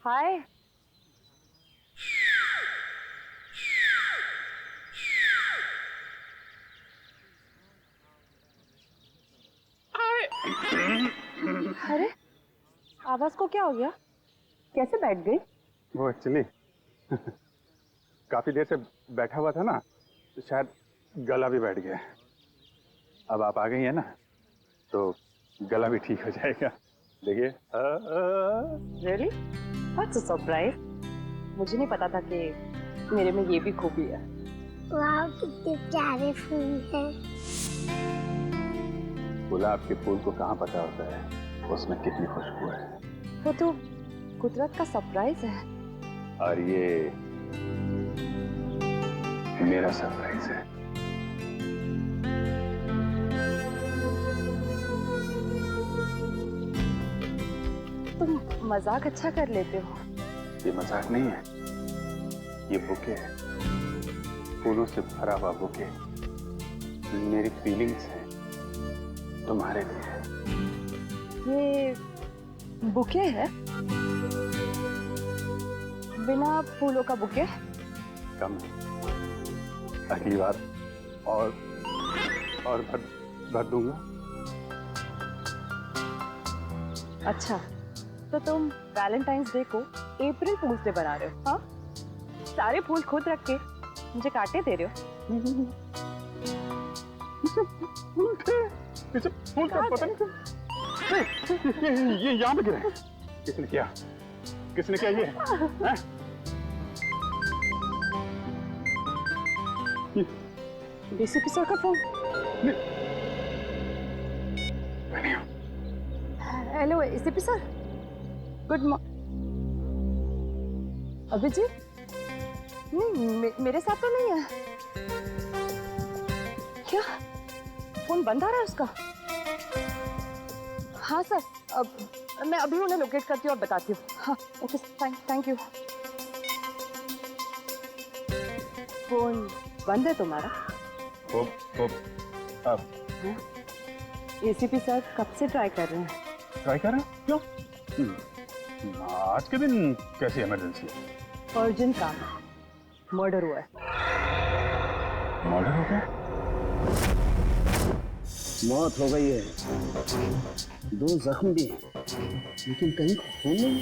हाय। अरे आवाज को क्या हो गया? कैसे बैठ गई? वो एक्चुअली काफी देर से बैठा हुआ था ना, तो शायद गला भी बैठ गया। अब आप आ गई है ना, तो गला भी ठीक हो जाएगा। देखिए। रियली? What's a surprise. मुझे नहीं पता था कि मेरे में ये भी खूबी है। वाह कितने प्यारे फूल हैं। गुलाब के फूल को कहाँ पता होता है उसमें कितनी खुशबू है। वो तो कुदरत का सरप्राइज है। और ये मेरा सरप्राइज है। तुम मजाक अच्छा कर लेते हो। ये मजाक नहीं है, ये बुके है, फूलों से भरा हुआ बुके। मेरी फीलिंग्स है तुम्हारे लिए। ये बुके है? बिना फूलों का बुके? कम अगली बार और भर दूंगा। अच्छा, तो तुम वैलेंटाइंस डे को अप्रैल फूल्स डे बना रहे हो? हाँ, सारे फूल खुद रख के मुझे काटे दे रहे हो। फूल का पता नहीं ये यहाँ पे गिरा है। किसने किया ये है? डीसीपी सर का phone. Hello ACP sir, good morning. Abhijeet? नहीं, मेरे साथ तो नहीं है। क्या फोन बंद आ रहा है उसका? हाँ सर, अब मैं अभी उन्हें लोकेट करती हूँ और बताती हूँ। हाँ ओके, थैंक यू। फोन बंद है तुम्हारा? अब एसीपी सर कब से ट्राई कर रहे हैं। ट्राई कर रहे हैं? क्यों? आज के दिन कैसी इमरजेंसी है? अर्जेंट काम है, मर्डर हुआ है। मर्डर हो गया? मौत हो गई है, 2 जख्म भी हैं, लेकिन कहीं खून नहीं।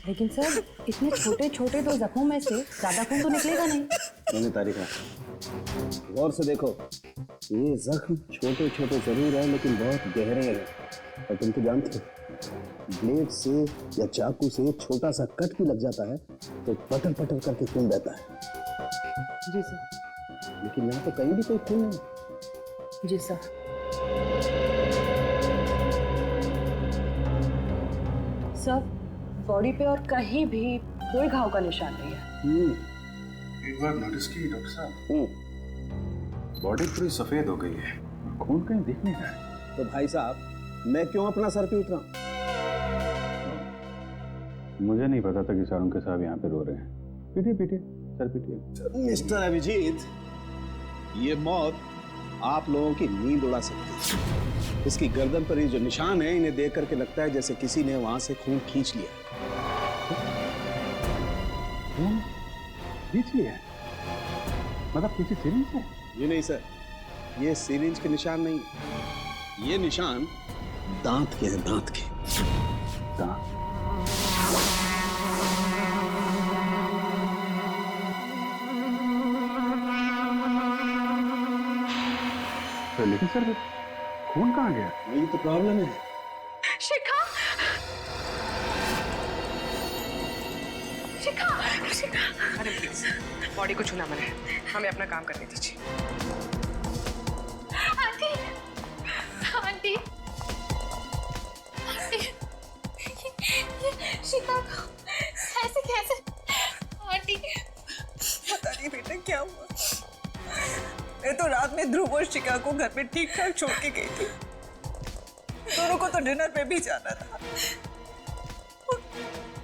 लेकिन सर इतने छोटे छोटे 2 जख्मों में से ज्यादा खून तो निकलेगा नहीं। मैंने तारीखा गौर से देखो, ये जख्म छोटे छोटे जरूर है लेकिन बहुत गहरे हैं। और तुम तो जानते हो, ब्लेड से या चाकू से छोटा सा कट भी लग जाता है तो पटर पटर करके खून बहता है। जी सर। लेकिन यहाँ तो कहीं भी कोई खून नहीं। जी सर। सर बॉडी पे और कहीं भी कोई घाव का निशान नहीं है। एक बार नोटिस की डॉक्टर साहब, बॉडी पूरी सफेद हो गई है, खून कहीं दिख नहीं रहा है। तो भाई साहब, मैं क्यों अपना सर पीट रहा हूँ? मुझे नहीं पता था कि सारुण के साहब यहाँ पे रो रहे हैं। पीटिए सर पीटिए। मिस्टर अभिजीत, ये मौत आप लोगों की नींद उड़ा सकती है। इसकी गर्दन पर ये जो निशान है, इन्हें देख करके लगता है जैसे किसी ने वहां से खून खींच लिया। खून खींच लिया? मतलब किसी सिरिंज से? ये नहीं सर, ये सिरिंज के निशान नहीं, ये निशान दांत के हैं, दांत के। दांत? तो लेकिन सर खून कहाँ गया? यही तो प्रॉब्लम है। शिखा, शिखा, शिखा। अरे प्लीज, बॉडी को छूना मना है, हमें अपना काम करने दीजिए। आंटी, आंटी, आंटी, ये शिखा को ऐसे कैसे? आंटी, पता नहीं बेटा क्या हुआ। मैं तो रात में ध्रुव और शिखा को घर में ठीक ठाक छोड़ के गई थी। दोनों को तो डिनर पे भी जाना था।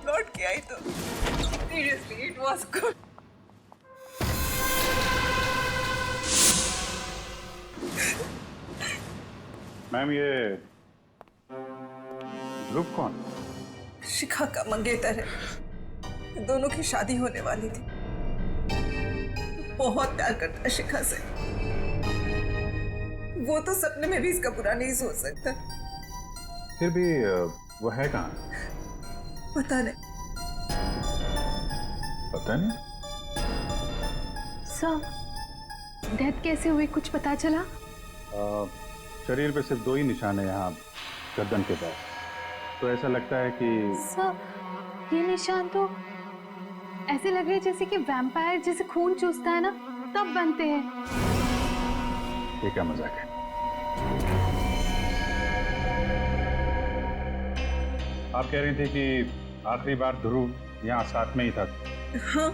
लौट के आई तो seriously it was good. Ma'am, ये ध्रुव कौन? शिखा का मंगेतर है, दोनों की शादी होने वाली थी। बहुत प्यार करता है शिखा से। वो तो सपने में भी इसका बुरा नहीं सोच सकता। फिर भी वो है कहाँ? पता नहीं। पता नहीं। सर, डेथ कैसे हुई, कुछ पता चला? शरीर पे सिर्फ 2 ही निशान है यहाँ गर्दन के पास। तो ऐसा लगता है कि सर, ये निशान तो ऐसे लग रहे हैं जैसे कि वैम्पायर जैसे खून चूसता है ना, तब बनते हैं। ये क्या मजाक है? आप कह रही थी कि आखिरी बार ध्रुव यहाँ साथ में ही था। हाँ।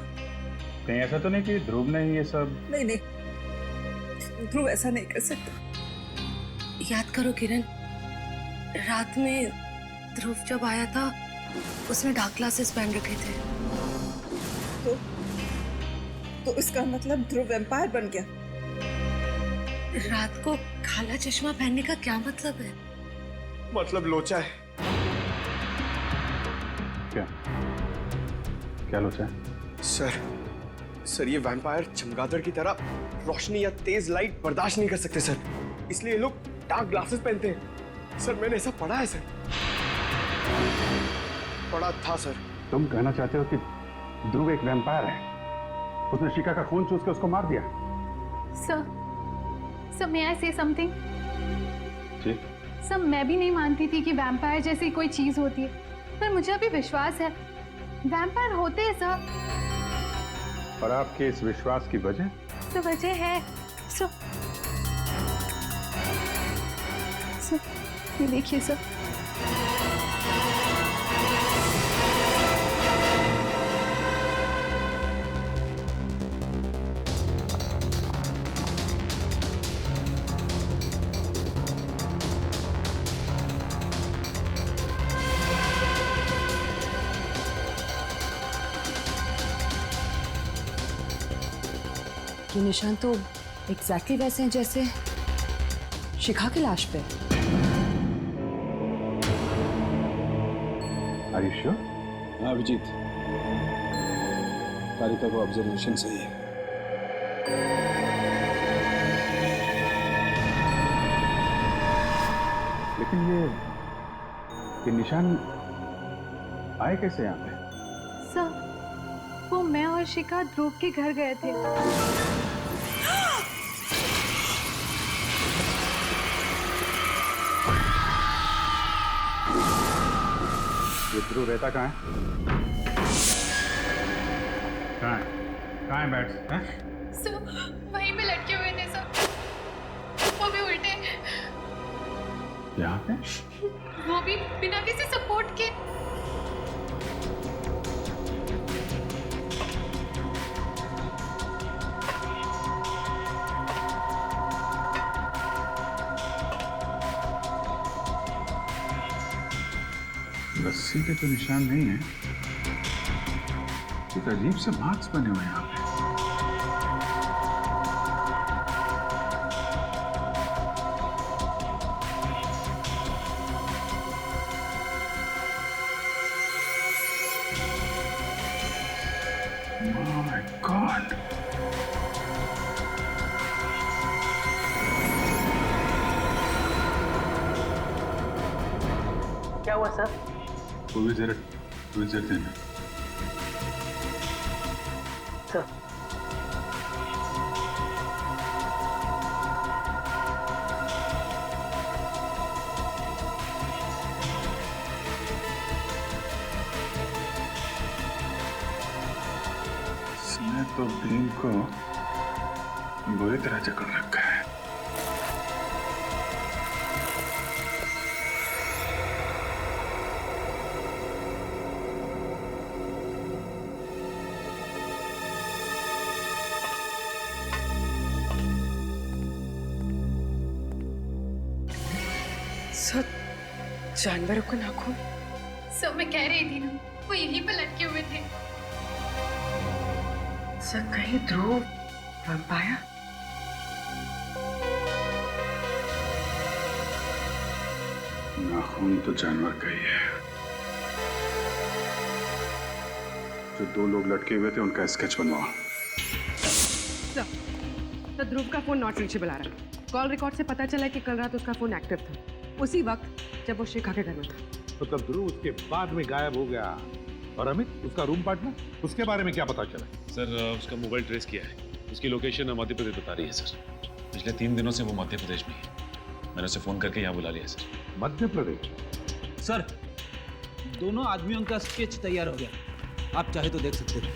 कहीं ऐसा तो नहीं कि ध्रुव ने ही ये सब? नहीं नहीं, ध्रुव ऐसा नहीं कर सकता। याद करो किरण, रात में ध्रुव जब आया था उसने डार्क ग्लासेस पहन रखे थे। तो इसका मतलब ध्रुव वैम्पायर बन गया। रात को काला चश्मा पहनने का क्या मतलब है? मतलब लोचा है। क्या लोचा है? सर ये वैम्पायर चमगादड़ की तरह रोशनी या तेज लाइट बर्दाश्त नहीं कर सकते सर, इसलिए ये लोग डार्क ग्लासेस पहनते हैं। सर मैंने ऐसा पढ़ा है सर, पढ़ा था सर। तुम कहना चाहते हो कि ध्रुव एक वैम्पायर है? उसने शिखा का खून चूस के उसको मार दिया? Sir, may I say something? जी। सर, मैं भी नहीं मानती थी कि वैम्पायर जैसी कोई चीज होती है, पर मुझे अभी विश्वास है वैम्पायर होते हैं सर। और आपके इस विश्वास की वजह? तो वजह है सर, ये देखिए सर। ये निशान तो एग्जैक्टली वैसे हैं जैसे शिखा की लाश पे। Are you sure? हाँ अभिजीत, कारिका को ऑब्जर्वेशन सही है। लेकिन ये निशान आए कैसे यहाँ पे? सर, वो मैं और शिखा ध्रुव के घर गए थे। ये ध्रुव रहता कहाँ है? कहाँ है बैट्स? सर, वहीं पे लटके हुए थे सर, वो भी उल्टे, यहाँ पे? वो भी बिना किसी सपोर्ट के। रस्सी के तो निशान नहीं है, एक अजीब से मार्क्स बने हुए हैं यहाँ पे। Oh my God! क्या हुआ सर? वो भी जरा देना। सर इसने तो भीम को बुरी तरह जकड़ रखा है। सर, जानवरों का नाखून। सर, मैं कह रही थी ना, वो यहीं पे लटके हुए थे। सर, कहीं ध्रुव वैम्पायर? नाखून तो जानवर का ही है। जो 2 लोग लटके हुए थे उनका स्केच बनवाओ। तो ध्रुव का फोन नॉट रीचेबल आ रहा है। कॉल रिकॉर्ड से पता चला कि कल रात उसका फोन एक्टिव था, उसी वक्त जब वो शिखा के घर में था। तो तब ध्रुव उसके बाद में गायब हो गया। और अमित, उसका रूम पार्टनर, उसके बारे में क्या पता चला? सर उसका मोबाइल ट्रेस किया है, उसकी लोकेशन मध्य प्रदेश बता रही है सर। पिछले 3 दिनों से वो मध्य प्रदेश में है। मैंने उसे फोन करके यहाँ बुला लिया सर। मध्य प्रदेश? सर, दोनों आदमियों का स्केच तैयार हो गया, आप चाहे तो देख सकते हैं।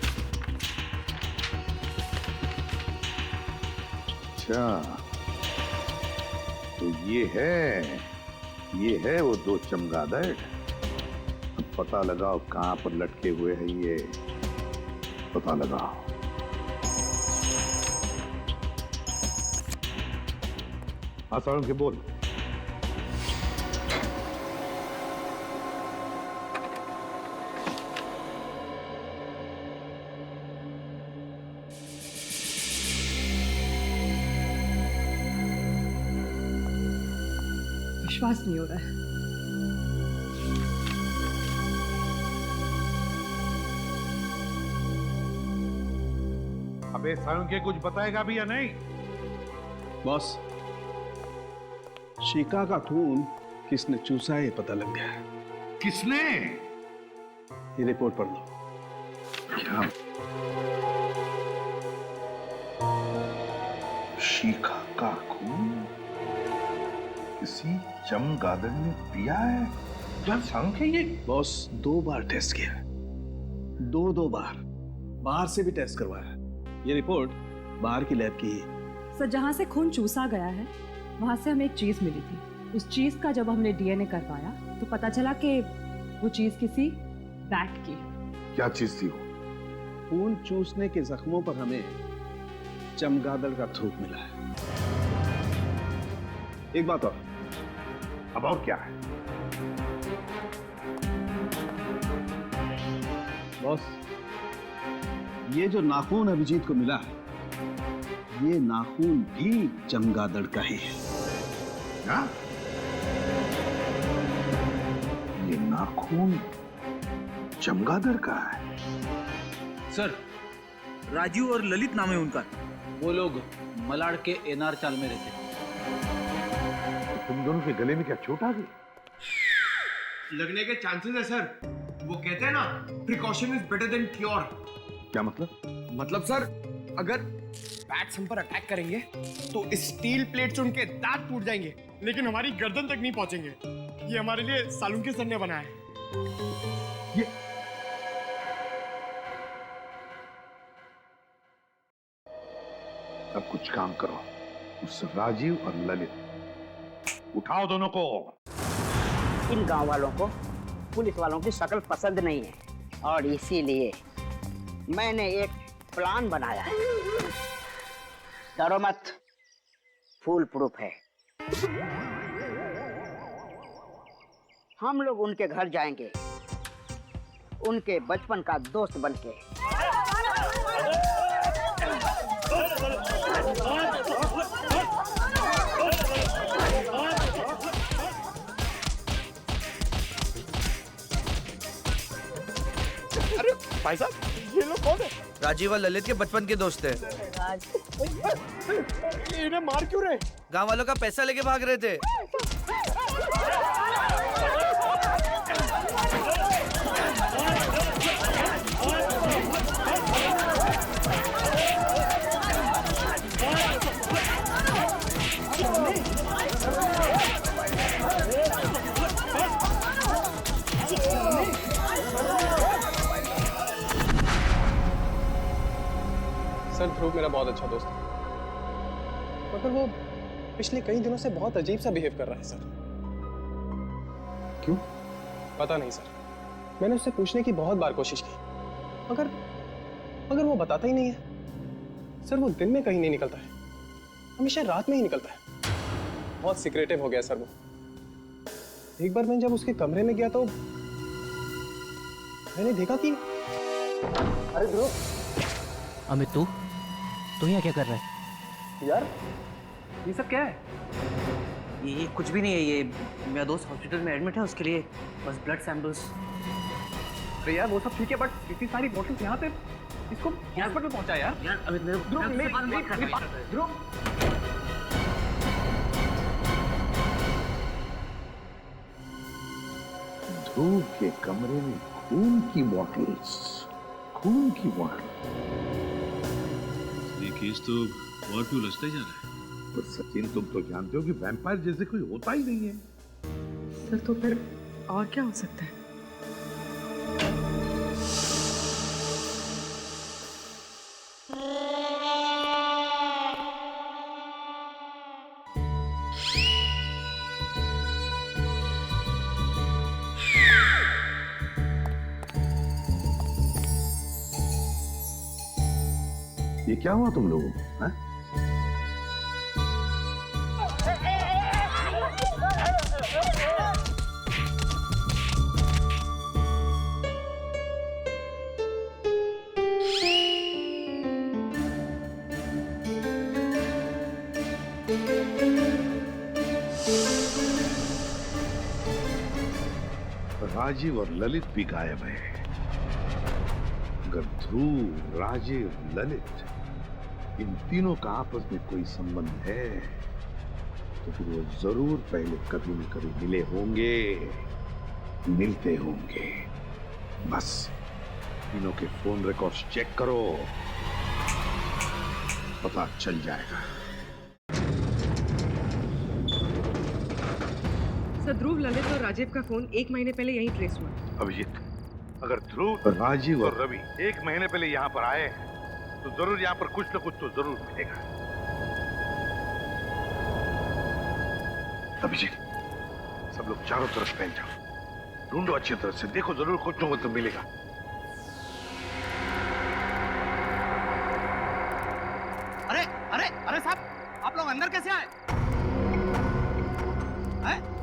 अच्छा, तो ये है वो 2 चमगादड़। अब पता लगाओ कहां पर लटके हुए हैं ये, पता लगाओ। हाँ सारुण के बोल। विश्वास नहीं हो रहा है। अबे सारुण के कुछ बताएगा भी या नहीं? बॉस, शिका का खून किसने चूसा है ये पता लग गया है। किसने? ये रिपोर्ट पढ़ लो। क्या? शिखा का खून किसी चमगादड़ ने पिया है? क्या संख्या ये? बॉस, 2 बार टेस्ट किया, 2 बार, बाहर से भी टेस्ट करवाया। ये रिपोर्ट बाहर की लैब की है। सर, जहाँ से खून चूसा गया है वहाँ से हमें एक चीज मिली थी। उस चीज का जब हमने डीएनए करवाया तो पता चला कि वो चीज किसी बैट की है। क्या चीज थी वो? खून चूसने के जख्मों पर हमें चमगादड़ का थूक मिला है। एक बात और। अब और क्या है? बॉस, ये जो नाखून अभिजीत को मिला है, ये नाखून भी चमगादड़ का ही है। क्या? ये नाखून चमगादड़ का है? सर, राजू और ललित नाम है उनका। वो लोग मलाड के एनआर चाल में रहते। तुम दोनों के गले में क्या चोट आ गई? लगने के चांसेस है सर। वो कहते हैं ना, precaution is better than cure. क्या मतलब? मतलब सर, अगर बैट्स हम पर अटैक करेंगे तो स्टील प्लेट से उनके दांत टूट जाएंगे, लेकिन हमारी गर्दन तक नहीं पहुंचेंगे। ये हमारे लिए सालुंके सर ने बनाया है। ये अब कुछ काम करो, उस राजीव और ललित उठाओ दोनों को। इन गांव वालों को पुलिस वालों की शक्ल पसंद नहीं है और इसीलिए मैंने एक प्लान बनाया है। डरो मत, फुल प्रूफ है। हम लोग उनके घर जाएंगे, उनके बचपन का दोस्त बनके। अरे भाई साहब, ये लोग कौन है? राजीव और ललित के बचपन के दोस्त हैं। इन्हें मार क्यों रहे? गांव वालों का पैसा लेके भाग रहे थे। सर, ध्रुव मेरा बहुत अच्छा दोस्त है, मगर वो पिछले कई दिनों से बहुत अजीब सा बिहेव कर रहा है सर। क्यों? पता नहीं सर, मैंने उससे पूछने की बहुत बार कोशिश की, मगर वो बताता ही नहीं है। सर, वो दिन में कहीं नहीं निकलता है, हमेशा रात में ही निकलता है। बहुत सीक्रेटिव हो गया सर वो। एक बार मैं जब उसके कमरे में गया तो मैंने देखा कि अरे ध्रुव, अमित तू यहाँ क्या कर रहा है? यार, ये सब क्या है? ये कुछ भी नहीं है। ये मेरा दोस्त हॉस्पिटल में एडमिट है, उसके लिए बस ब्लड सैंपल्स। अरे यार वो सब ठीक है, बट इतनी सारी बोतल्स यहाँ पे, इसको हॉस्पिटल पहुंचा यार। ध्रुव, ध्रुव के कमरे में खून की बॉटल्स, खून की बॉटल। ये केस तो और क्यों उलझता ही जा रहा है। पर सचिन, तुम तो जानते हो कि वैम्पायर जैसे कोई होता ही नहीं है। सर तो फिर और क्या हो सकता है? ये क्या हुआ तुम लोगों को? हाँ? राजीव और ललित भी गायब है। अगर ध्रुव, राजीव, ललित इन तीनों का आपस में कोई संबंध है तो फिर वो जरूर पहले कभी न कभी मिले होंगे, मिलते होंगे। बस तीनों के फोन रिकॉर्ड्स चेक करो, पता चल जाएगा। सर ध्रुव, ललित और राजीव का फोन 1 महीने पहले यहीं ट्रेस हुआ। अभिजीत, अगर ध्रुव, राजीव और रवि 1 महीने पहले यहाँ पर आए तो जरूर यहाँ पर कुछ न कुछ तो जरूर मिलेगा। अभिजीत, सब लोग चारों तरफ फैल जाओ, ढूंढो अच्छी तरह से, देखो जरूर कुछ न कुछ तो मिलेगा। अरे अरे अरे साहब, आप लोग अंदर कैसे आए?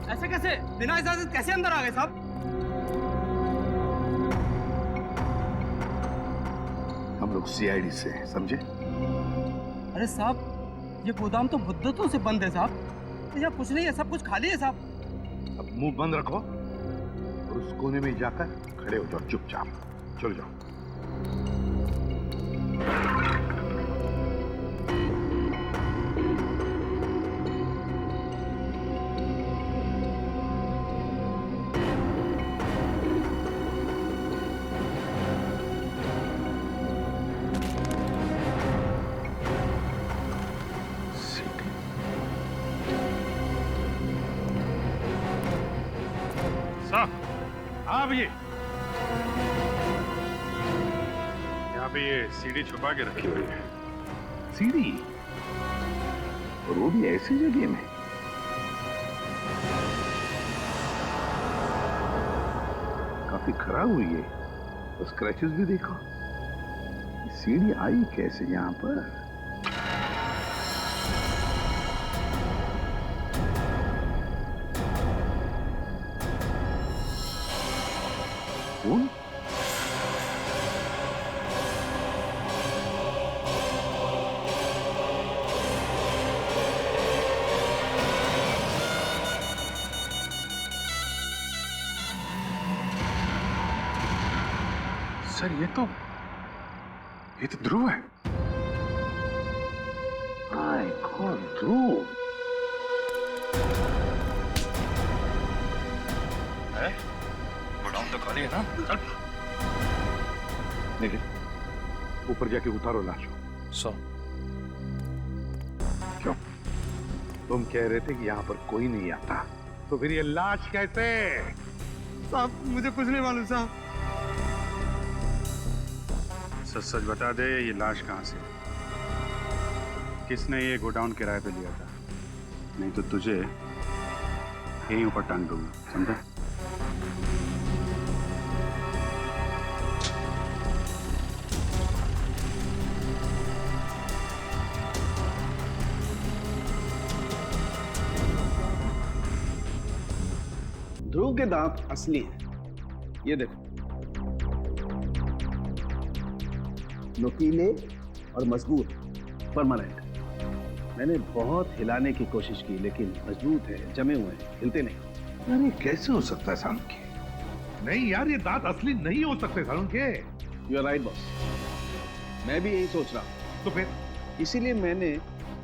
ऐसे कैसे, बिना इजाजत कैसे अंदर आ गए साहब? हम लोग सीआईडी से हैं, समझे? अरे साहब, ये गोदाम तो मुद्दतों से बंद है साहब। यहाँ कुछ नहीं है, सब कुछ खाली है साहब। अब मुंह बंद रखो और उस कोने में जाकर खड़े हो जाओ चुपचाप, चल जाओ। हाँ भैया, यहाँ पे ये सीढ़ी छुपा के रखी हुई है। सीढ़ी? और वो भी ऐसी जगह में? काफी खराब हुई है, तो स्क्रैचेस भी देखो। सीढ़ी आई कैसे यहाँ पर? कौन? सर ये तो ध्रुव है। माय गॉड, ध्रुव है? गोडाउन तो खाली है ना? चल। नहीं, ऊपर जाके उतारो लाश को। क्यों? तुम कह रहे थे कि यहाँ पर कोई नहीं आता, तो फिर ये लाश कैसे? साहब मुझे कुछ नहीं मालूम साहब। सच सच बता दे, ये लाश कहाँ से? किसने ये गोडाउन किराए पे लिया था? नहीं तो तुझे यहीं ऊपर टांग दूंगा, समझा? ध्रुव के दांत असली हैं, ये देखो, नुकीले और मजबूत, परमानेंट। मैंने बहुत हिलाने की कोशिश की लेकिन मजबूत है, जमे हुए हैं, हिलते नहीं। अरे कैसे हो सकता है सालुंकी? नहीं यार, ये दांत असली नहीं हो सकते सालुन के। यू आर राइट बॉस, मैं भी यही सोच रहा हूँ। तो फिर इसीलिए मैंने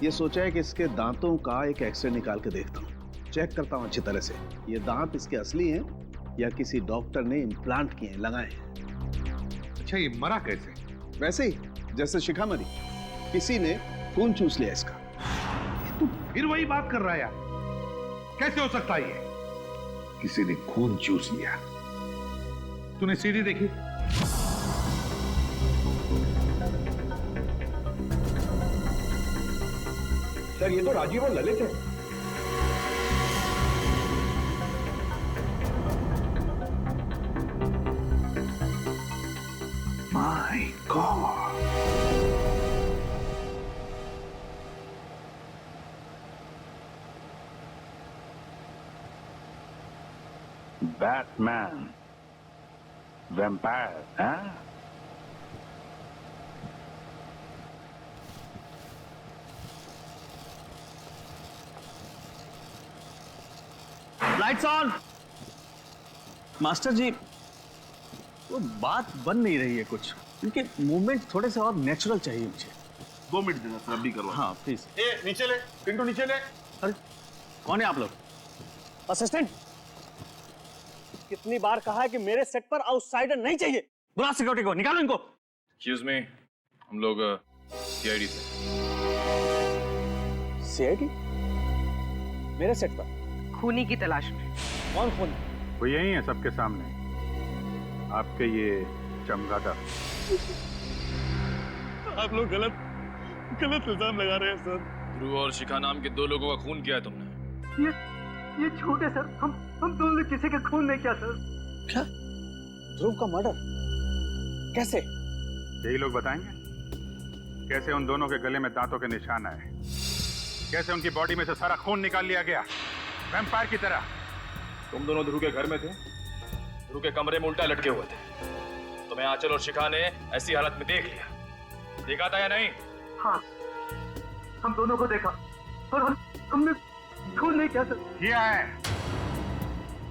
ये सोचा है कि इसके दांतों का एक एक्सरे निकाल के देखता हूँ, चेक करता हूँ अच्छी तरह से ये दांत इसके असली हैं या किसी डॉक्टर ने इम्प्लांट किए हैं, लगाए हैं। अच्छा, ये मरा कैसे? वैसे ही जैसे शिखा मरी, किसी ने खून चूस लिया इसका। तू फिर वही बात कर रहा है यार, कैसे हो सकता है ये? किसी ने खून चूस लिया? तूने सीडी देखी? सर ये तो राजीव और ललित है। माय गॉड, बैटमैन, वैम्पायर, हाँ? Lights on. मास्टर जी, वो बात बन नहीं रही है कुछ, इनके मूवमेंट थोड़े से और नेचुरल चाहिए मुझे। 2 मिनट देना सर, अभी करवा। हाँ प्लीज। ए नीचे ले, पिंटू नीचे ले। अरे कौन है आप लोग? असिस्टेंट, कितनी बार कहा है कि मेरे सेट पर आउटसाइडर नहीं चाहिए। बुला सिक्योरिटी को, निकालो इनको। एक्सक्यूज मी, हम लोग सीआईडी से। सीआईडी? मेरे सेट पर खूनी की तलाश में। कौन खूनी? वो यही है सबके सामने, आपके ये चमगादड़। आप लोग गलत इल्जाम लगा रहे हैं सर। ध्रुव और शिखा नाम के 2 लोगों का खून किया है तुमने। ये झूठ है सर, हम दोनों ने किसी का खून नहीं किया सर। क्या? ध्रुव का मर्डर कैसे? यही लोग बताएंगे कैसे उन दोनों के गले में दांतों के निशान आए, कैसे उनकी बॉडी में से सारा खून निकाल लिया गया वैम्पायर की तरह। तुम दोनों ध्रुव के घर में थे, ध्रुव के कमरे में उल्टा लटके हुए थे। तुम्हें आंचल और शिखा ने ऐसी हालत में देख लिया, देखा था या नहीं? हाँ, हम दोनों को देखा और हमने खून नहीं किया सर। किया है।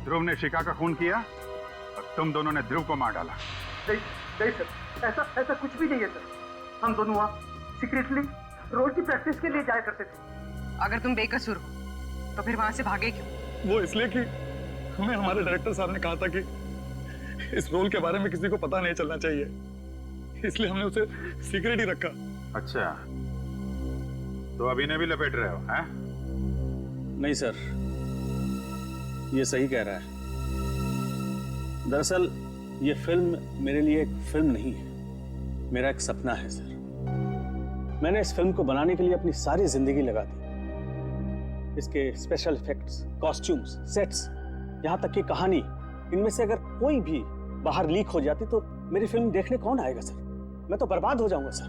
ध्रुव ने शिखा का खून किया और तुम दोनों ने ध्रुव को मार डाला। नहीं सर, ऐसा कुछ भी नहीं है सर। हम दोनों वहाँ सीक्रेटली रोड की प्रैक्टिस के लिए जाया करते थे। अगर तुम बेकसूर हो तो फिर वहां से भागे क्यों? वो इसलिए कि हमें हमारे डायरेक्टर साहब ने कहा था कि इस रोल के बारे में किसी को पता नहीं चलना चाहिए, इसलिए हमने उसे सीक्रेट ही रखा। अच्छा, तो अब इन्हें भी लपेट रहे हो, हैं? नहीं सर, ये सही कह रहा है। दरअसल ये फिल्म मेरे लिए एक फिल्म नहीं है, मेरा एक सपना है सर। मैंने इस फिल्म को बनाने के लिए अपनी सारी जिंदगी लगा दी। इसके स्पेशल इफेक्ट्स, कॉस्ट्यूम्स, सेट्स, यहाँ तक कि कहानी, इनमें से अगर कोई भी बाहर लीक हो जाती तो मेरी फिल्म देखने कौन आएगा सर? मैं तो बर्बाद हो जाऊंगा सर।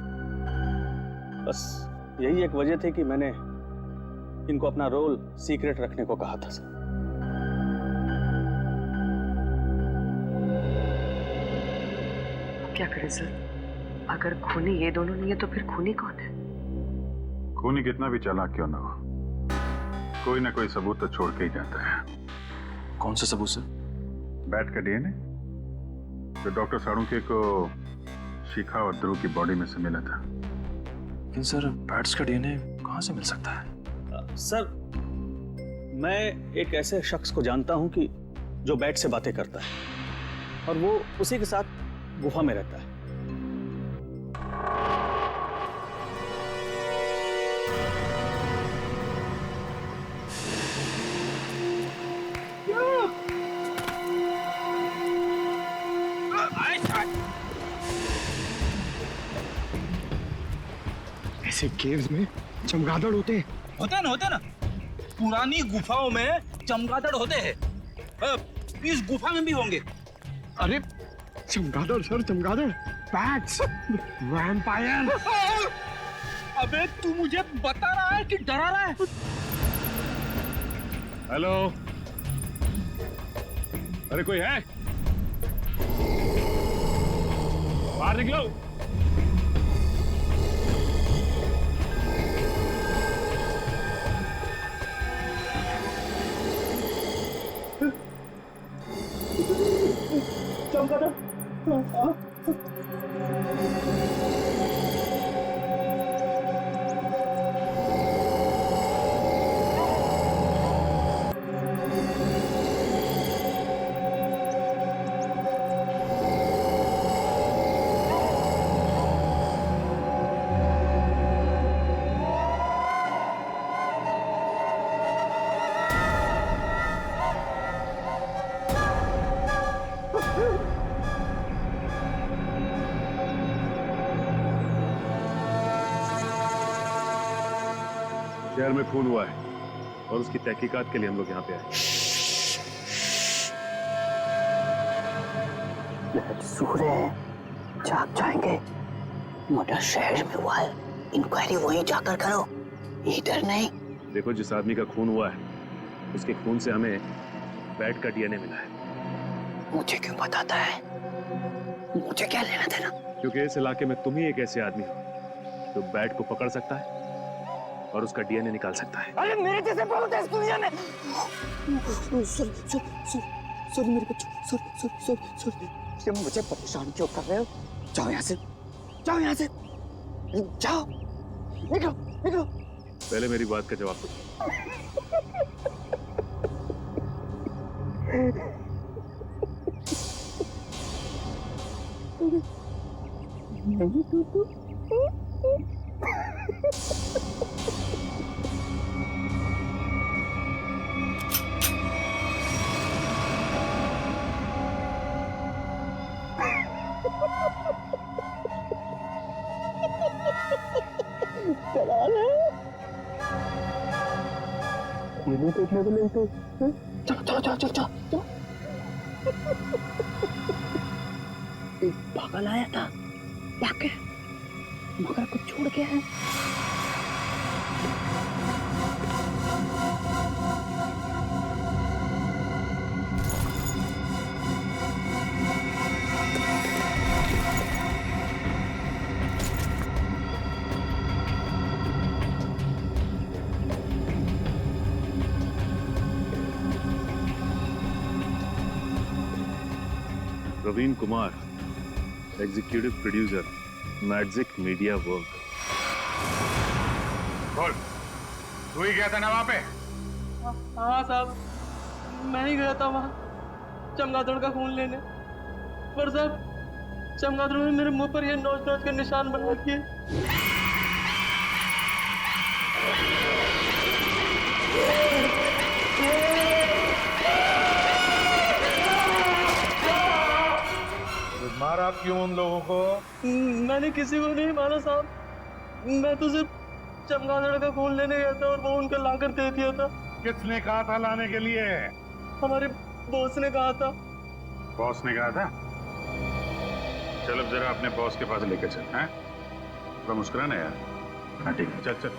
बस यही एक वजह थी कि मैंने इनको अपना रोल सीक्रेट रखने को कहा था सर। क्या करें सर? अगर खूनी ये दोनों नहीं है तो फिर खूनी कौन है? खूनी कितना भी चालाक क्यों ना हो, कोई ना कोई सबूत तो छोड़ के ही जाता है। कौन सा सबूत सर? बैट का डीएनए जो डॉक्टर साळुंके को शिखा और ध्रुव की बॉडी में से मिला था। लेकिन सर, बैट्स का डीएनए कहाँ से मिल सकता है? सर, मैं एक ऐसे शख्स को जानता हूं कि जो बैट से बातें करता है और वो उसी के साथ गुफा में रहता है। ऐसे केव्स में चमगादड़ होते हैं। होते ना पुरानी गुफाओं में चमगादड़ होते हैं, इस गुफा में भी होंगे। अरे चमगादड़ सर, चमगादड़, बैट्स, वैम्पायर। अबे तू मुझे बता रहा है कि डरा रहा है? हेलो, अरे कोई है? बाहर निकलो। शहर में खून हुआ है और उसकी तहकीकात के लिए हम लोग यहाँ पे आए। सूर्य जाग जाएंगे। मर्डर शहर में हुआ है, इंक्वायरी वहीं जाकर करो, इधर नहीं। देखो, जिस आदमी का खून हुआ है उसके खून से हमें बैट का डीएनए मिला है। मुझे क्यों बताता है? मुझे क्या लेना देना? क्योंकि इस इलाके में तुम ही एक ऐसे आदमी हो जो बैट को पकड़ सकता है और उसका डीएनए निकाल सकता है। अरे मेरे जैसे बहुत है इस दुनिया में। सॉरी मेरे बच्चों, सॉरी। तुम मुझे परेशान क्यों कर रहे हो? जाओ यहाँ से, जाओ यहाँ से, जाओ, निकलो। पहले मेरी बात का जवाब दो। चलो। एक पागल आया था, क्या मगर कुछ छोड़ गया है। Praveen Kumar, executive producer, magic media work. बोल, तू ही गया था ना वहां पे? हाँ साहब, मैं ही गया था वहाँ चमगादड़ का खून लेने। पर साहब, चमगादड़ ने मेरे मुंह पर ये नोच के निशान बना दिए। मारा क्यों उन लोगों को? मैंने किसी को नहीं मारा साहब, मैं तो सिर्फ चमगादड़ का खून लेने गया था और वो उनको लाकर दे दिया था। किसने कहा था लाने के लिए? हमारे बॉस ने कहा था। बॉस ने कहा था? चल अब जरा अपने बॉस के पास लेके चल। हैं? थोड़ा मुस्कुराना यार। हाँ ठीक है, चल।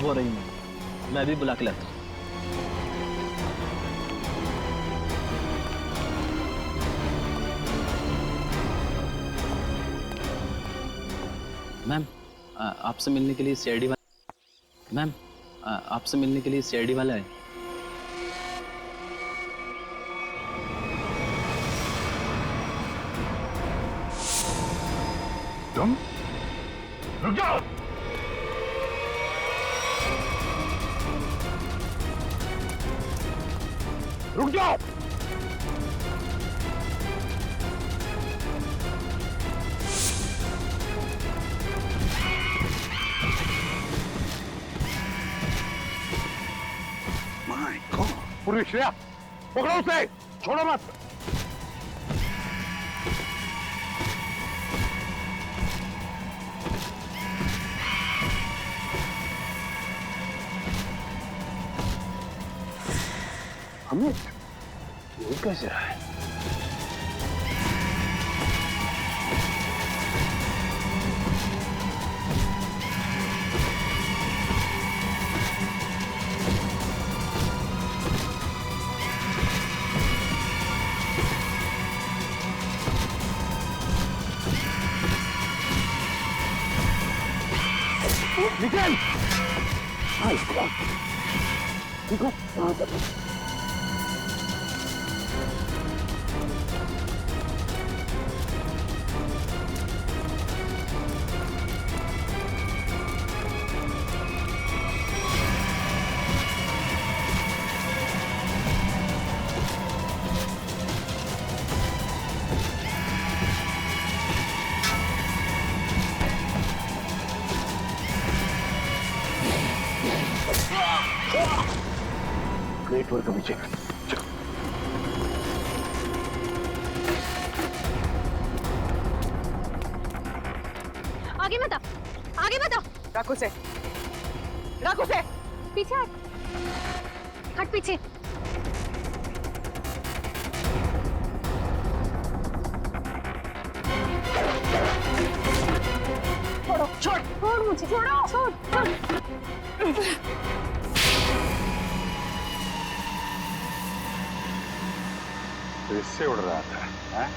वो रही मैं भी बुला के लाता हूँ। मैम, आपसे मिलने के लिए सीआईडी वाला। मैम, आपसे मिलने के लिए सीआईडी वाला है। तुम रुक जाओ। रुक जाओ। पूरी श्रेया, पकड़ो उसे, छोड़ो मत। हमें ये कैसे रहा है? निकल! ठीक हो? नेटवर्क का भी चेक। चलो आगे मत आओ, आगे मत आओ। रखो से पीछे हट, हट पीछे। छोड़ मुझे, छोड़। तो इससे उड़ रहा था, हाँ?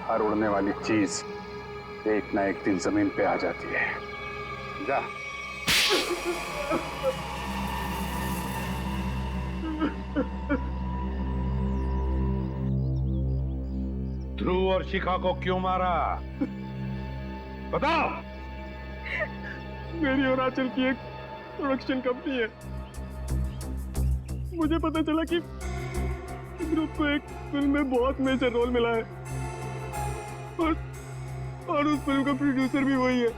हर उड़ने वाली चीज एक ना एक दिन जमीन पे आ जाती है। जा। ध्रुव और शिखा को क्यों मारा? बताओ। मेरी और आंचल की एक प्रोडक्शन कंपनी है। मुझे पता चला कि ध्रुव को एक फिल्म में बहुत मेजर रोल मिला है और उस फिल्म का प्रोड्यूसर भी वही है।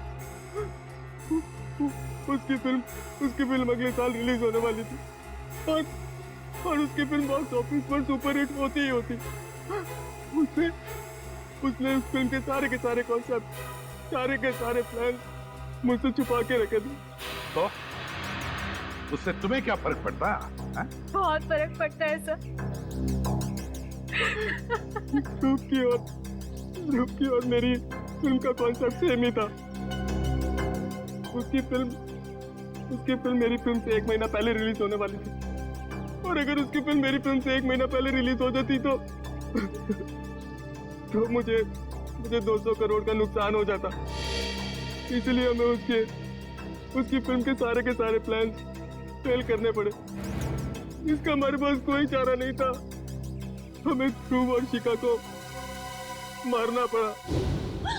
उसकी फिल्म अगले साल रिलीज होने वाली थी और उसकी फिल्म बॉक्स ऑफिस पर सुपर हिट होती ही होती। उसने उस फिल्म के सारे कॉन्सेप्ट, सारे के सारे प्लान मुझसे छुपा के रखे थे। तो उससे तुम्हें क्या फर्क पड़ता है? बहुत फर्क पड़ता है सर। ध्रुव की और मेरी फिल्म का कॉन्सेप्ट सेम ही था। उसकी फिल्म मेरी फिल्म से 1 महीना पहले रिलीज होने वाली थी और अगर उसकी फिल्म मेरी फिल्म से 1 महीना पहले रिलीज हो जाती तो मुझे 200 करोड़ का नुकसान हो जाता। इसलिए हमें उसकी फिल्म के सारे प्लान फेल करने पड़े। इसका हमारे पास कोई चारा नहीं था। हमें ध्रुव और शिखा को मारना पड़ा।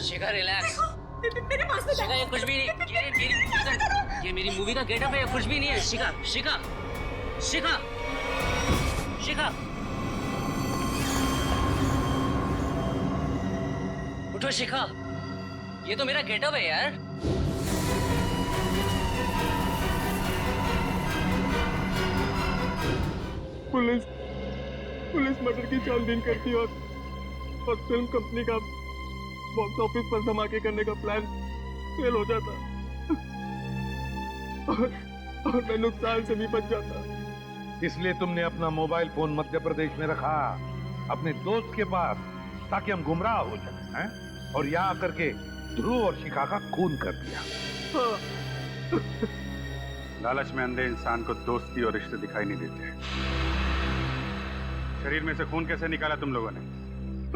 शिखा रिलैक्स। मेरे पास शिखा ये कुछ भी नहीं। ये मेरी मूवी का गेटअप है, ये कुछ भी नहीं है। शिखा उठो शिखा, ये तो मेरा गेटअप है यार। पुलिस मर्डर की छानबीन करती और फिल्म कंपनी का बॉक्स ऑफिस पर धमाके करने का प्लान फेल हो जाता और मैं नुकसान से भी बच जाता। इसलिए तुमने अपना मोबाइल फोन मध्य प्रदेश में रखा, अपने दोस्त के पास, ताकि हम गुमराह हो जाए, हैं? और यहाँ आकर के ध्रुव और शिखा का खून कर दिया। लालच में अंधे इंसान को दोस्ती और रिश्ते दिखाई नहीं देते। शरीर में से खून कैसे निकाला तुम लोगों ने?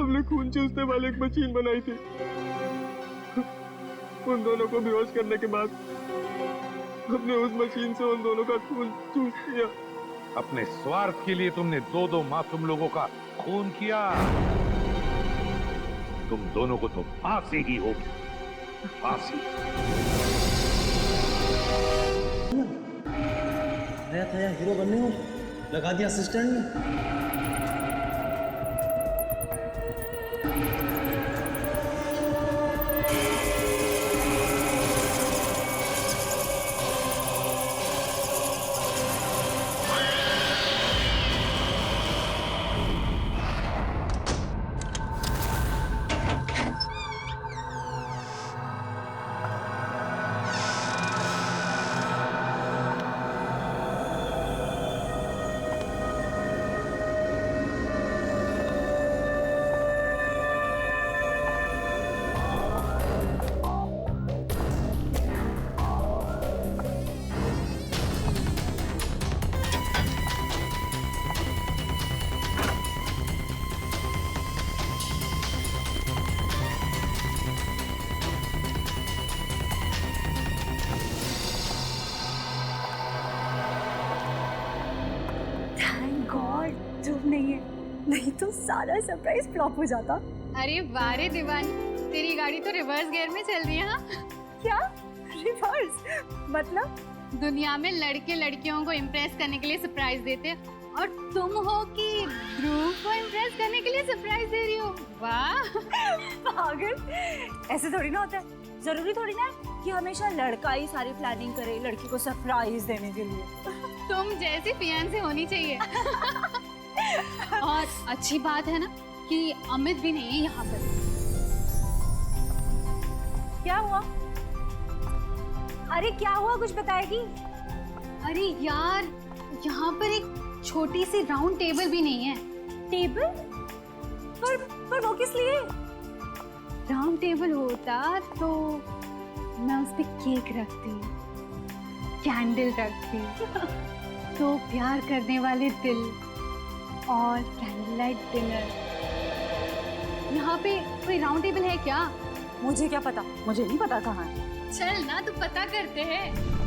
हमने खून चूसने वाली एक मशीन बनाई थी। उन दोनों को बेहोश करने के बाद हमने उस मशीन से उन दोनों का खून चूस लिया। अपने स्वार्थ के लिए तुमने 2 मासूम लोगों का खून किया। तुम दोनों को तो फांसी ही होगी, फांसी। नया हीरो बनने हो, लगा दिया असिस्टेंट ने। नहीं तो सारा सरप्राइज फ्लॉप हो जाता। अरे वारे दीवानी, तेरी गाड़ी तो रिवर्स गियर में चल रही है। हाँ क्या रिवर्स मतलब? दुनिया में लड़के लड़कियों को इम्प्रेस करने के लिए सरप्राइज देते हैं और तुम हो कि ध्रुव को इम्प्रेस करने के लिए सरप्राइज दे रही हो। वाह पागल, ऐसे थोड़ी ना होता है। जरूरी थोड़ी ना है कि हमेशा लड़का ही सारी प्लानिंग करे लड़की को सरप्राइज देने के लिए। तुम जैसी फियांसे होनी चाहिए। और अच्छी बात है ना कि अमित भी नहीं है यहाँ पर। क्या हुआ? अरे क्या हुआ, कुछ बताएगी? अरे यार, यहाँ पर एक छोटी सी राउंड टेबल भी नहीं है। टेबल? पर वो किस लिए? राउंड टेबल होता तो मैं उस पे केक रखती, कैंडल रखती, तो प्यार करने वाले दिल और कैंडल लाइट डिनर। यहाँ पे कोई राउंड टेबल है क्या? मुझे क्या पता, मुझे नहीं पता कहाँ है। चल ना, तू पता करते हैं।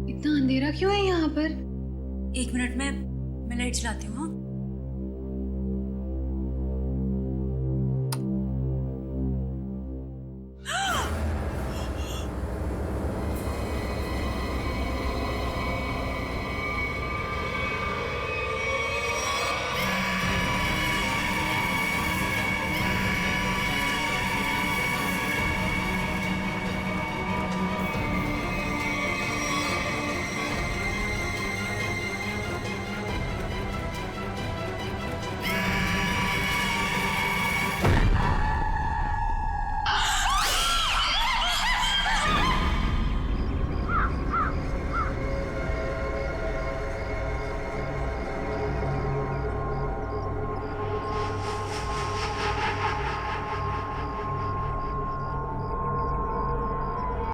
इतना अंधेरा क्यों है यहाँ पर? 1 मिनट में मैं लाइट चलाती हूँ।